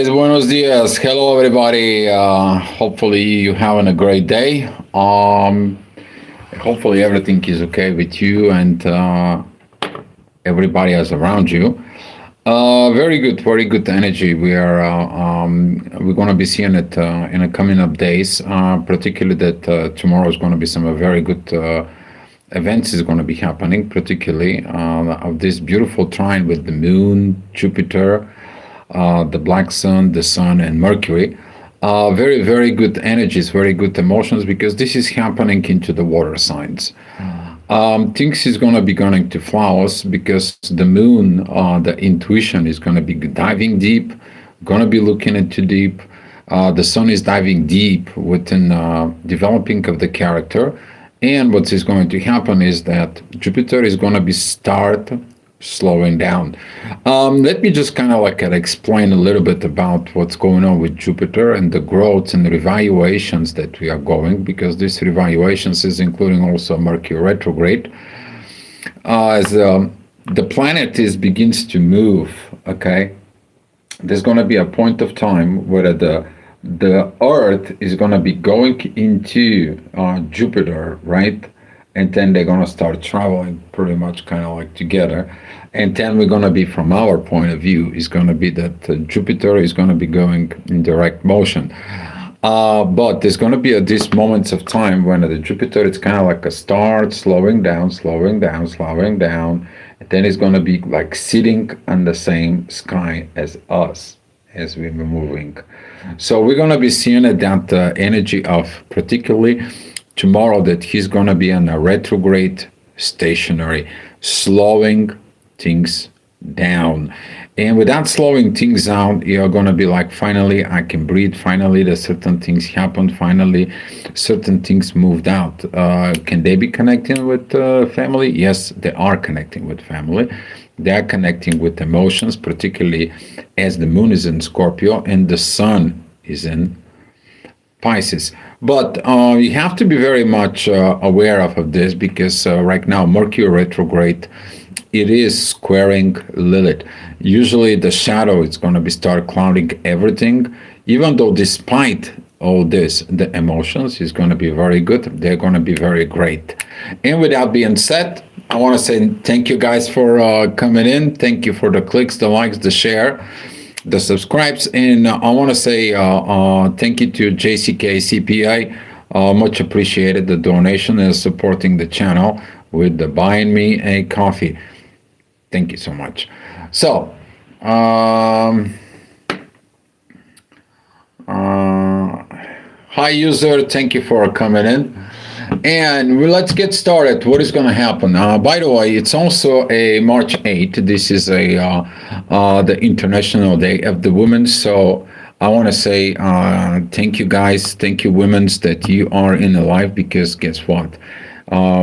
Buenos dias. Hello, everybody. Hopefully, you having a great day. Hopefully, everything is okay with you and everybody else around you. Very good energy. We're going to be seeing it in the coming up days. Particularly that tomorrow is going to be some very good events is going to be happening. Particularly of this beautiful trine with the Moon, Jupiter, the Black Sun, and Mercury. Very good energies, very good emotions because this is happening into the water signs. Things is going to be going to flowers because the moon, the intuition is going to be diving deep, going to be looking into deep. The sun is diving deep within developing of the character. And what is going to happen is that Jupiter is going to be start slowing down. Let me just kind of like explain a little bit about what's going on with Jupiter and the growth and the revaluations that we are going, because this revaluations is including also Mercury retrograde. As the planet is begins to move, okay, there's going to be a point of time where the Earth is going to be going into Jupiter, right? And then they're going to start traveling pretty much kind of like together. And then we're going to be, from our point of view, is going to be that Jupiter is going to be going in direct motion. But there's going to be these moments of time when the Jupiter, it's kind of like a start slowing down, and then it's going to be like sitting on the same sky as us as we're moving. So we're going to be seeing that energy of particularly tomorrow, that he's going to be on a retrograde stationary, slowing things down. And without slowing things down, you're going to be like, finally, I can breathe. Finally, the certain things happened. Finally, certain things moved out. Can they be connecting with family? Yes, they are connecting with family. They are connecting with emotions, particularly as the moon is in Scorpio and the sun is in Pisces. But you have to be very much aware of this because right now Mercury retrograde, it is squaring Lilith. Usually the shadow is going to be start clouding everything, even though despite all this, the emotions is going to be very good. They're going to be very great. And with that being said, I want to say thank you guys for coming in. Thank you for the clicks, the likes, the share, the subscribes, and I want to say thank you to JCK CPI. Much appreciated the donation and supporting the channel with the buying me a coffee. Thank you so much. So, hi user, thank you for coming in. And let's get started. What is going to happen? By the way, it's also a March 8th. This is the International Day of the Women. So I want to say thank you guys. Thank you, women, that you are in the life, because guess what?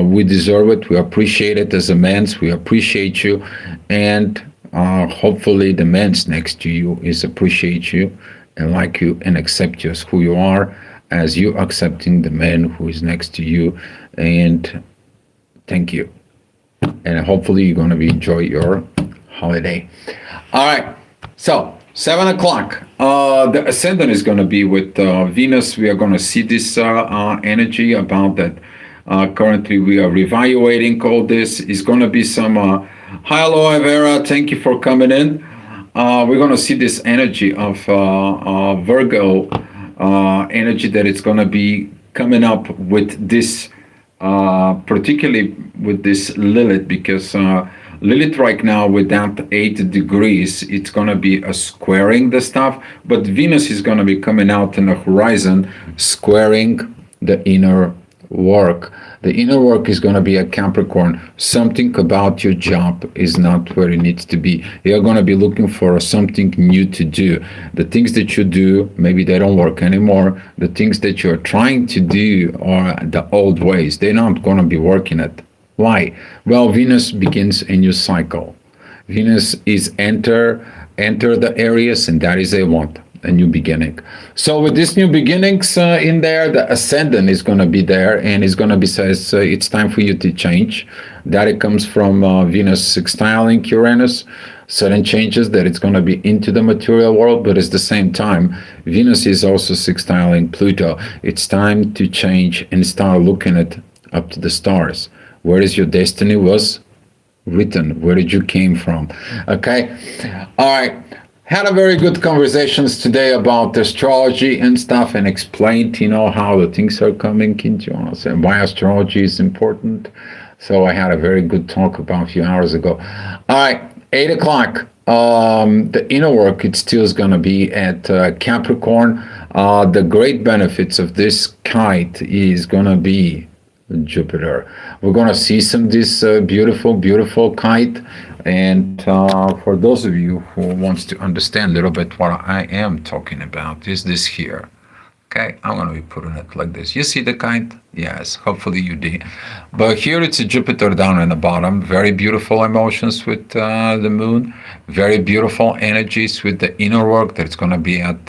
We deserve it. We appreciate it as a man. We appreciate you. And hopefully the men's next to you is appreciate you and like you and accept you as who you are, as you accepting the man who is next to you. And thank you. And hopefully you're going to be enjoy your holiday. All right. So 7 o'clock. The ascendant is going to be with Venus. We are going to see this energy about that. Currently, we are reevaluating all this. It's going to be some. Hi, aloe vera. Thank you for coming in. We're going to see this energy of Virgo. Energy that it's going to be coming up with this, particularly with this Lilith, because Lilith right now with that 8 degrees, it's going to be squaring the stuff, but Venus is going to be coming out in the horizon, squaring the inner work. The inner work is going to be a Capricorn. Something about your job is not where it needs to be. You're going to be looking for something new to do. The things that you do, maybe they don't work anymore. The things that you're trying to do are the old ways. They're not going to be working it. Why? Well, Venus begins a new cycle. Venus is enter the areas, and that is a what? A new beginning. So with this new beginnings in there, the ascendant is going to be there, and it's going to be says it's time for you to change. That it comes from Venus sextiling Uranus. sudden changes that it's going to be into the material world, but at the same time, Venus is also sextiling Pluto. It's time to change and start looking at up to the stars. Where is your destiny was written? Where did you came from? Okay. All right. Had a very good conversations today about astrology and stuff, and explained, how the things are coming into us and why astrology is important. So I had a very good talk about a few hours ago. All right, 8 o'clock. The inner work, it still is going to be at Capricorn. The great benefits of this kite is going to be Jupiter. We're going to see some this beautiful, beautiful kite. And for those of you who wants to understand a little bit what I am talking about, is this here. Okay, I'm going to be putting it like this. You see the kite? Yes, hopefully you did. But here it's a Jupiter down in the bottom. Very beautiful emotions with the moon. Very beautiful energies with the inner work that's going to be at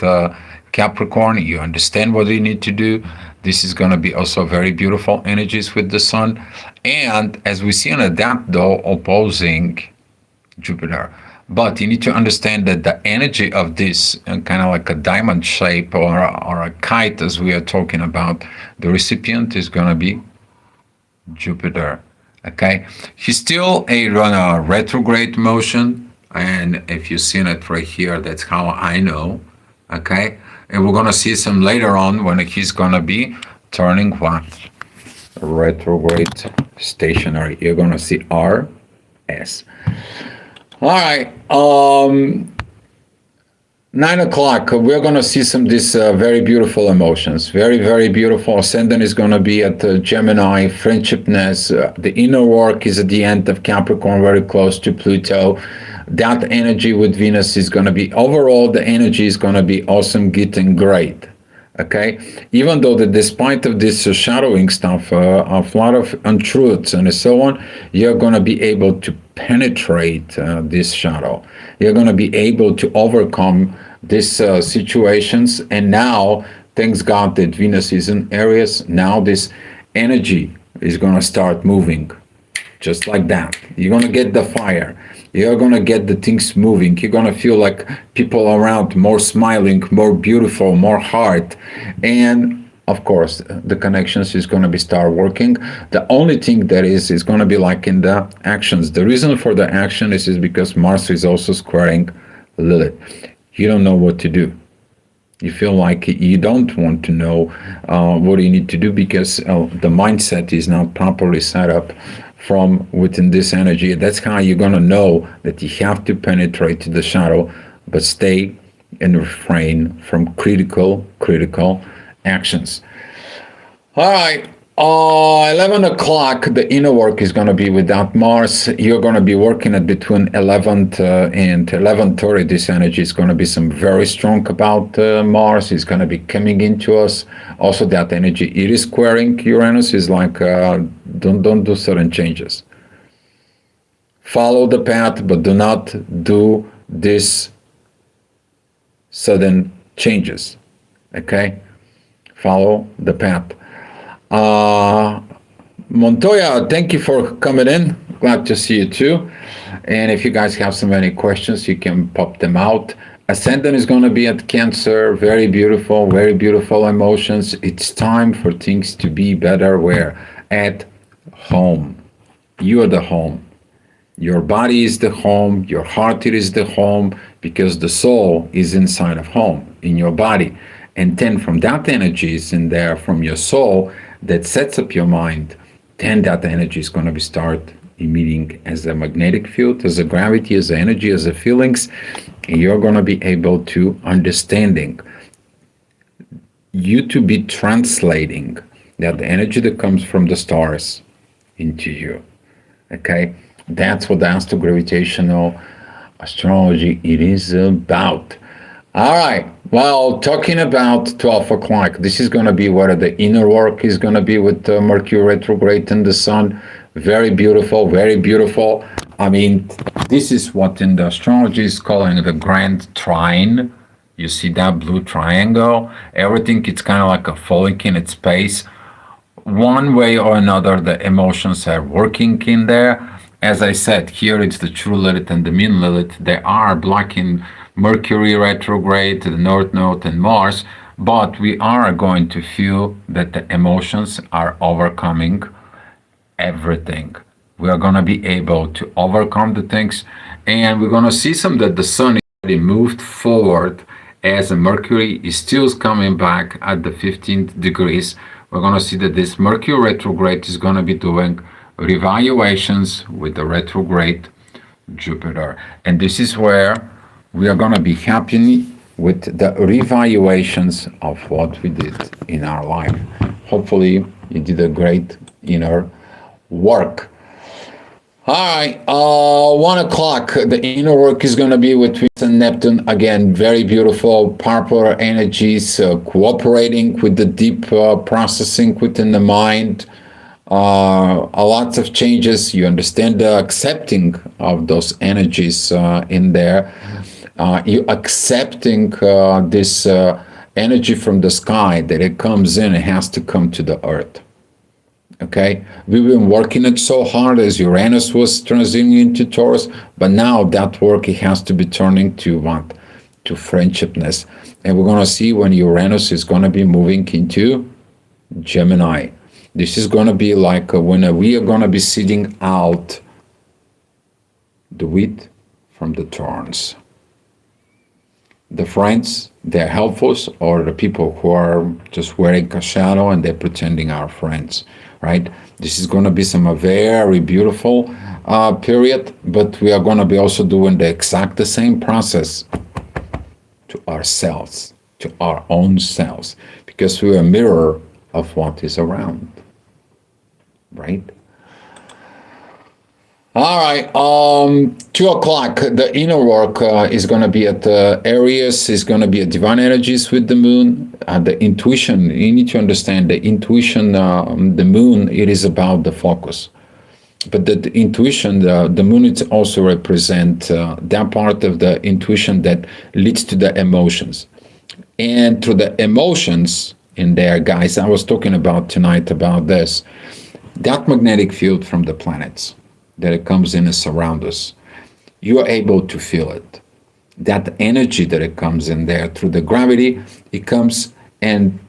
Capricorn. You understand what you need to do. This is going to be also very beautiful energies with the sun. And as we see on that, though, opposing Jupiter. But you need to understand that the energy of this kind of like a diamond shape or a kite, as we are talking about, the recipient is going to be Jupiter. Okay, he's still a retrograde motion, and if you've seen it right here, that's how I know. Okay, and we're going to see some later on when he's going to be turning what? Retrograde stationary. You're going to see RS. All right, 9 o'clock, we're going to see some of these very beautiful emotions. Very, very beautiful. Ascendant is going to be at Gemini, friendshipness. The inner work is at the end of Capricorn, very close to Pluto. That energy with Venus is going to be, overall, the energy is going to be awesome, getting great. Okay, even though that despite of this shadowing stuff, of a lot of untruths and so on, you're going to be able to penetrate this shadow. You're going to be able to overcome these situations. And now, thanks God that Venus is in Aries, now this energy is going to start moving. Just like that. You're going to get the fire. You're going to get the things moving. You're going to feel like people around more smiling, more beautiful, more heart. And of course, the connections is going to be start working. The only thing that is going to be like in the actions. The reason for the action is because Mars is also squaring Lilith. You don't know what to do. You feel like you don't want to know what you need to do because the mindset is not properly set up from within this energy. That's how you're going to know that you have to penetrate to the shadow, but stay and refrain from critical actions. All right, 11 o'clock, the inner work is going to be without Mars. You're going to be working at between 11th and 11:30. This energy is going to be some very strong about Mars. It's going to be coming into us. Also, that energy, it is squaring Uranus. Is like don't do certain changes. Follow the path, but do not do this sudden changes. Okay, follow the path. Montoya, thank you for coming in. Glad to see you too. And if you guys have so many questions, you can pop them out. Ascendant is going to be at Cancer. Very beautiful emotions. It's time for things to be better. Where? At home. You are the home. Your body is the home. Your heart is the home, because the soul is inside of home, in your body. And then from that energy is in there, from your soul, that sets up your mind, then that energy is going to be start emitting as a magnetic field, as a gravity, as a energy, as a feelings. And you're going to be able to understanding, you to be translating that energy that comes from the stars into you. Okay, that's what the astrogravitational astrology it is about. All right. Well, talking about 12 o'clock, this is going to be where the inner work is going to be with Mercury retrograde and the sun. Very beautiful, very beautiful. I mean, this is what in the astrology is calling the grand trine. You see that blue triangle? Everything, it's kind of like a falling in its space. One way or another, the emotions are working in there. As I said, here it's the true Lilith and the mean Lilith. They are blocking Mercury retrograde, the North Node, and Mars, but we are going to feel that the emotions are overcoming everything. We are going to be able to overcome the things, and we're going to see some that the sun is already moved forward as the Mercury is still coming back at the 15th degrees. We're going to see that this Mercury retrograde is going to be doing revaluations with the retrograde Jupiter. And this is where we are going to be happy with the revaluations of what we did in our life. Hopefully, you did a great inner work. All right, 1 o'clock, the inner work is going to be with Venus and Neptune. Again, very beautiful, powerful energies, cooperating with the deep processing within the mind. A lot of changes. You understand the accepting of those energies in there. You accepting this energy from the sky that it comes in, it has to come to the earth. Okay, we've been working it so hard as Uranus was transiting into Taurus, but now that work, it has to be turning to what? To friendshipness. And we're going to see when Uranus is going to be moving into Gemini. This is going to be like when we are going to be seeding out the wheat from the thorns. The friends, they're helpful, or the people who are just wearing a shadow and they're pretending are friends, right? This is going to be some very beautiful period, but we are going to be also doing the exact same process to ourselves, to our own selves, because we're a mirror of what is around, right? All right, 2 o'clock, the inner work is going to be at Aries, is going to be at divine energies with the moon. The intuition, you need to understand the intuition, the moon, it is about the focus. But the intuition, the moon, it also represents that part of the intuition that leads to the emotions. And through the emotions in there, guys, I was talking about tonight about this, that magnetic field from the planets, that it comes in and surrounds us, you are able to feel it. That energy that it comes in there through the gravity, it comes and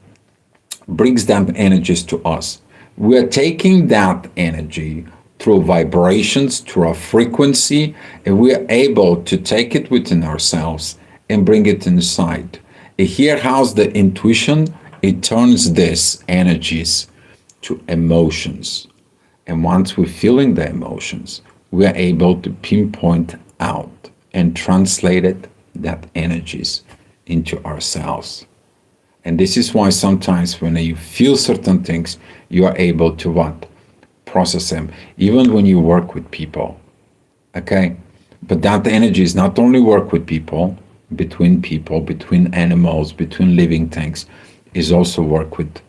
brings them energies to us. We are taking that energy through vibrations, through a frequency, and we are able to take it within ourselves and bring it inside. And here, how's the intuition? It turns these energies to emotions. And once we're feeling the emotions, we are able to pinpoint out and translate it, that energies into ourselves. And this is why sometimes when you feel certain things, you are able to what? Process them. Even when you work with people. Okay? But that energy is not only work with people, between animals, between living things, is also work with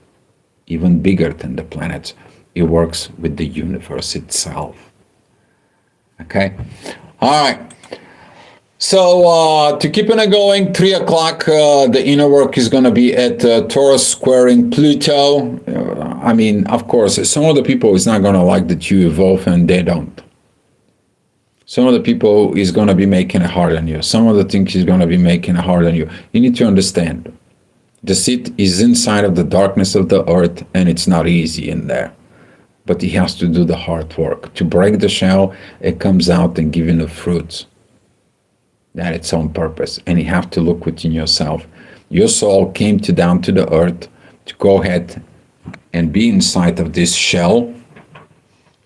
even bigger than the planets. It works with the universe itself. Okay? All right. So to keep it going, 3 o'clock, the inner work is going to be at Taurus squaring Pluto. I mean, of course, some of the people is not going to like that you evolve and they don't. Some of the people is going to be making it hard on you. Some of the things is going to be making it hard on you. You need to understand. The seed is inside of the darkness of the earth, and it's not easy in there. But he has to do the hard work. To break the shell, it comes out and giving the fruits. That its own purpose. And you have to look within yourself. Your soul came down to the earth to go ahead and be inside of this shell.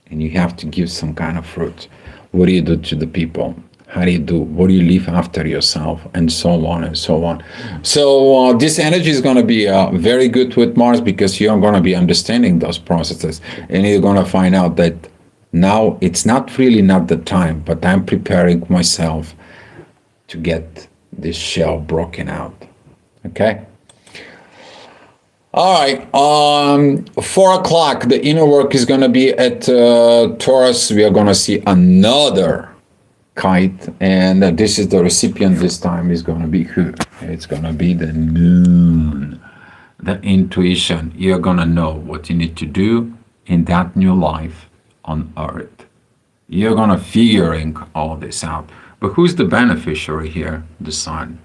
And you have to give some kind of fruit. What do you do to the people? How do you do? What do you leave after yourself? And so on and so on. So this energy is going to be very good with Mars, because you're going to be understanding those processes. And you're going to find out that now it's not the time, but I'm preparing myself to get this shell broken out. Okay? All right. 4 o'clock, the inner work is going to be at Taurus. We are going to see another kite, and this is the recipient this time is going to be who? It's going to be the moon. The intuition. You're going to know what you need to do in that new life on earth. You're gonna figuring all this out. But who's the beneficiary here? The sun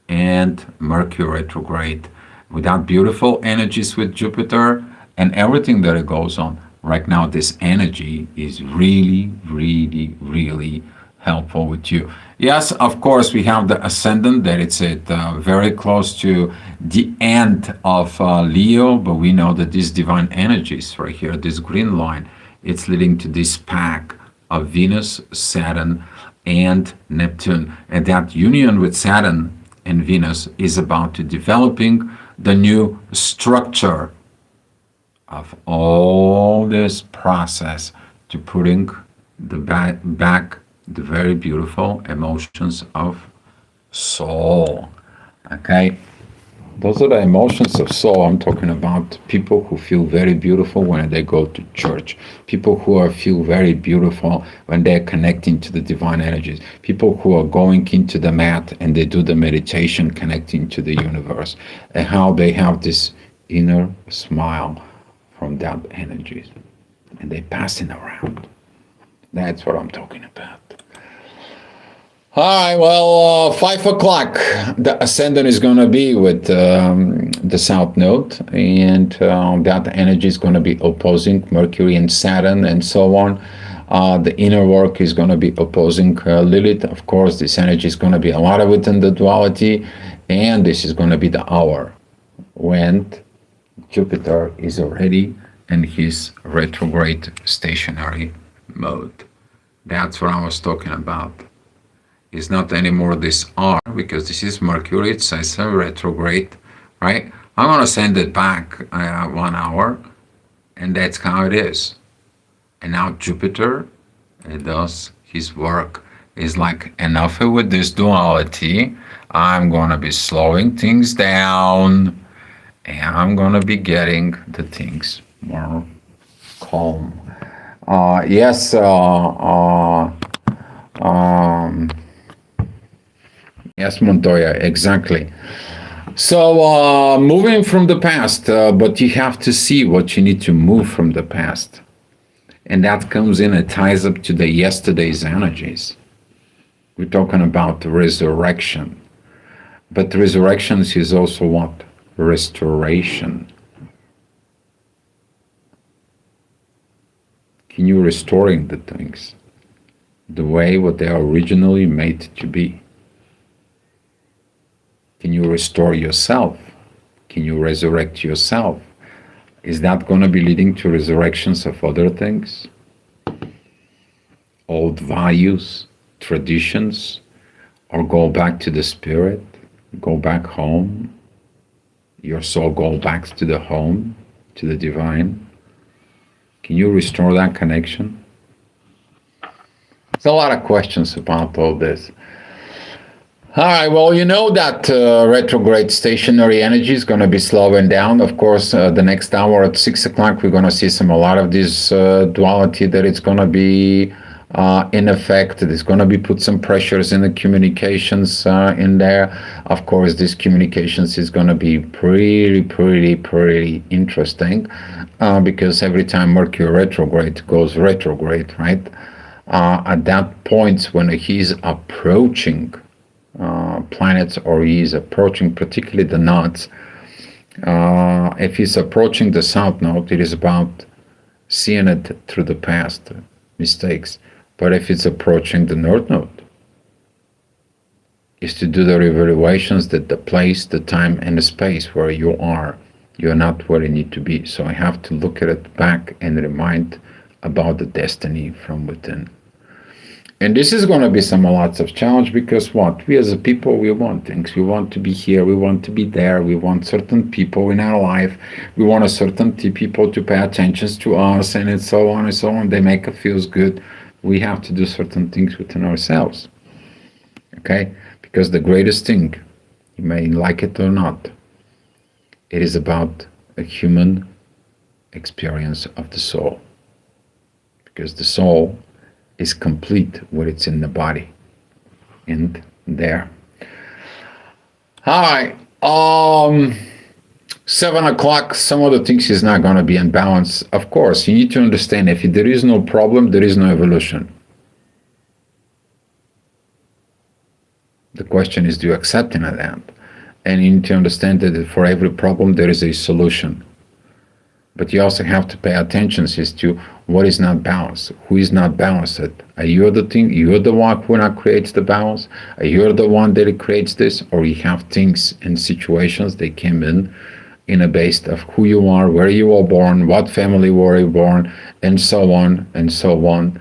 and Mercury retrograde. With that beautiful energies with Jupiter and everything that it goes on. Right now, this energy is really, really, really helpful with you. Yes, of course, we have the ascendant that it's at very close to the end of Leo, but we know that these divine energies right here, this green line, it's leading to this pack of Venus, Saturn, and Neptune. And that union with Saturn and Venus is about to developing the new structure of all this process to putting the back the very beautiful emotions of soul. Okay, those are the emotions of soul. I'm talking about people who feel very beautiful when they go to church, people who feel very beautiful when they're connecting to the divine energies, people who are going into the mat and they do the meditation connecting to the universe, and how they have this inner smile from that energies and they passing around. That's what I'm talking about. All right, well, 5 o'clock, the ascendant is going to be with the south node, and that energy is going to be opposing Mercury and Saturn and so on. The inner work is going to be opposing Lilith. Of course, this energy is going to be a lot of within the duality, and this is going to be the hour when Jupiter is already in his retrograde stationary mode. That's what I was talking about. It's not anymore this R, because this is Mercury, it says retrograde, right? I'm going to send it back 1 hour, and that's how it is. And now Jupiter, it does his work. It's like, enough with this duality. I'm going to be slowing things down, and I'm going to be getting the things more calm. Yes, yes, Montoya, exactly. So moving from the past, but you have to see what you need to move from the past. And that comes in, it ties up to the yesterday's energies. We're talking about resurrection. But resurrection is also what? Restoration. Can you restoring the things the way what they are originally made to be? Can you restore yourself? Can you resurrect yourself? Is that going to be leading to resurrections of other things? Old values, traditions, or go back to the spirit, go back home? Your soul go back to the home, to the divine? Can you restore that connection? There's a lot of questions about all this. All right, well, you know that retrograde stationary energy is going to be slowing down. Of course, the next hour at 6 o'clock, we're going to see a lot of this duality that it's going to be in effect. It's going to be put some pressures in the communications in there. Of course, this communications is going to be pretty interesting because every time Mercury retrograde goes retrograde, right? At that point when he's approaching planets, or he is approaching particularly the nodes, if he's approaching the south node, it is about seeing it through the past mistakes. But if it's approaching the north node, is to do the evaluations that the place, the time, and the space where you are, you're not where you need to be. So I have to look at it back and remind about the destiny from within. And this is going to be lots of challenge, because what? We as a people, we want things. We want to be here. We want to be there. We want certain people in our life. We want a certain people to pay attention to us, and so on and so on. They make us feel good. We have to do certain things within ourselves. Okay? Because the greatest thing, you may like it or not, it is about a human experience of the soul. Because the soul is complete when it's in the body, in there. All right, 7 o'clock, some of the things is not going to be in balance. Of course, you need to understand, if there is no problem, there is no evolution. The question is, do you accept that? And you need to understand that for every problem there is a solution. But you also have to pay attention as to what is not balanced, who is not balanced. Are you the thing? You're the one who not creates the balance. Are you the one that creates this, or you have things and situations that came in a base of who you are, where you were born, what family were you born, and so on,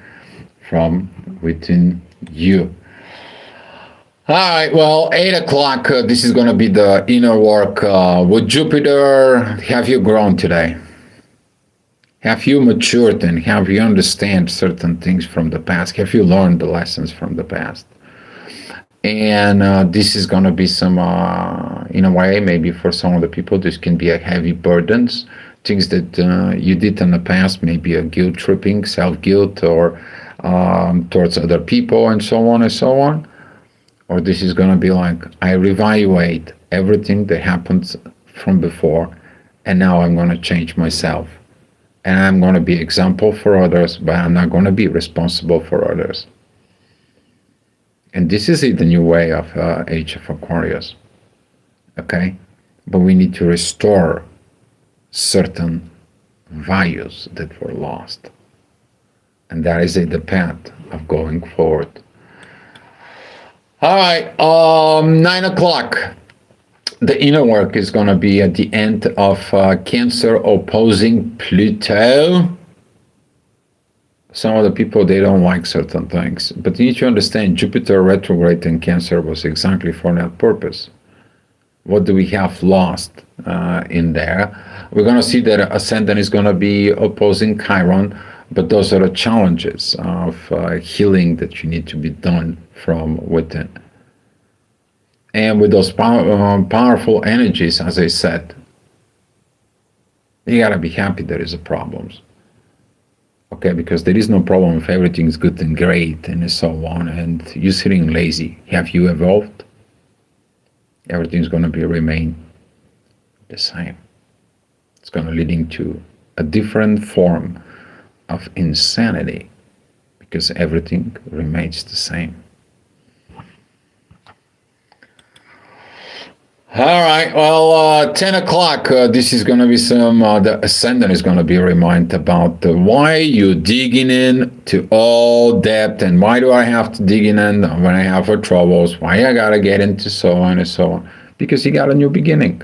from within you. All right, well, 8 o'clock, this is going to be the inner work. With Jupiter, have you grown today? Have you matured and have you understand certain things from the past? Have you learned the lessons from the past? And this is going to be some, in a way, maybe for some of the people, this can be a heavy burdens, things that you did in the past, maybe a guilt tripping, self-guilt, or towards other people, and so on and so on. Or this is going to be like, I reevaluate everything that happened from before, and now I'm going to change myself. And I'm going to be example for others, but I'm not going to be responsible for others. And this is the new way of Age of Aquarius. Okay? But we need to restore certain values that were lost. And that is the path of going forward. All right, 9 o'clock. The inner work is going to be at the end of Cancer opposing Pluto. Some of the people, they don't like certain things. But you need to understand, Jupiter retrograde in Cancer was exactly for that purpose. What do we have lost in there? We're going to see that Ascendant is going to be opposing Chiron, but those are the challenges of healing that you need to be done from within. And with those powerful energies, as I said, you gotta be happy there is a problems. Okay, because there is no problem if everything is good and great and so on, and you're sitting lazy. Have you evolved? Everything's gonna be remain the same. It's gonna leading to a different form of insanity because everything remains the same. All right, well, 10 o'clock, this is going to be some, the Ascendant is going to be a reminder about why you digging in to all depth, and why do I have to dig in when I have troubles, why I got to get into so on and so on, because you got a new beginning.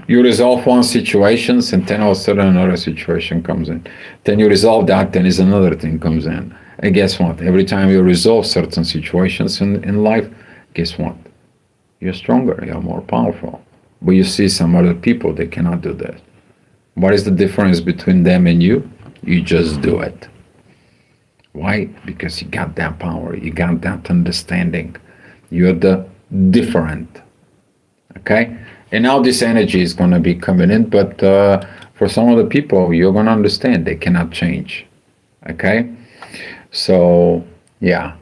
You resolve one situation, and then all of a sudden another situation comes in. Then you resolve that, then is another thing comes in. And guess what? Every time you resolve certain situations in life, guess what? You're stronger, you're more powerful. But you see some other people, they cannot do that. What is the difference between them and you? You just do it. Why? Because you got that power, you got that understanding. You're the different. Okay? And now this energy is going to be coming in, but for some of the people, you're going to understand they cannot change. Okay? So, yeah.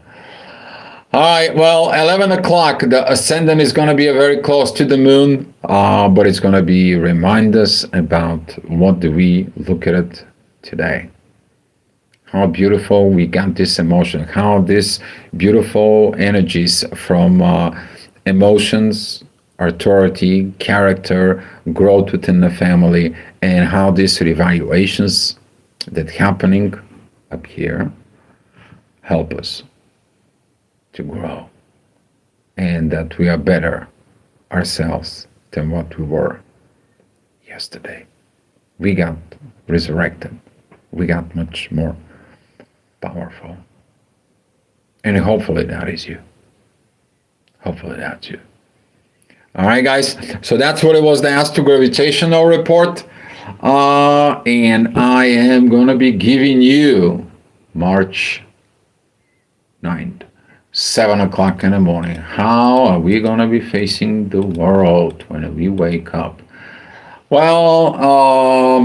All right, well, 11 o'clock, the Ascendant is going to be very close to the Moon, but it's going to be remind us about what do we look at it today. How beautiful we got this emotion, how this beautiful energies from emotions, authority, character, growth within the family, and how these revaluations that happening up here help us to grow, and that we are better ourselves than what we were yesterday. We got resurrected. We got much more powerful. And hopefully that is you. Hopefully that's you. All right, guys. So that's what it was, the Astro-Gravitational Report. And I am going to be giving you March 9th. 7 o'clock in the morning. How are we going to be facing the world when we wake up? Well,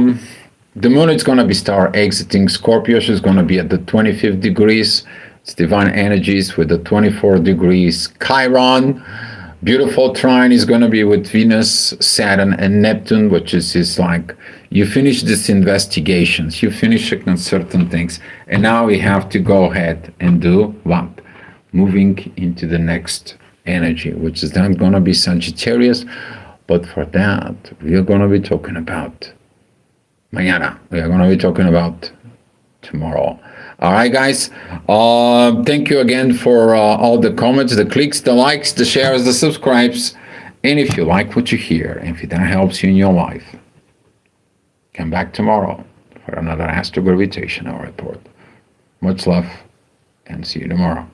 the Moon is going to be start exiting Scorpio. She's going to be at the 25th degrees. It's divine energies with the 24 degrees Chiron. Beautiful trine is going to be with Venus, Saturn, and Neptune, which is like you finish these investigations, you finish certain things, and now we have to go ahead and do what? moving into the next energy, which is not going to be Sagittarius. But for that, we are going to be talking about mañana. We are going to be talking about tomorrow. All right, guys. Thank you again for all the comments, the clicks, the likes, the shares, the subscribes. And if you like what you hear, and if that helps you in your life, come back tomorrow for another Astro Gravitational report. Much love, and see you tomorrow.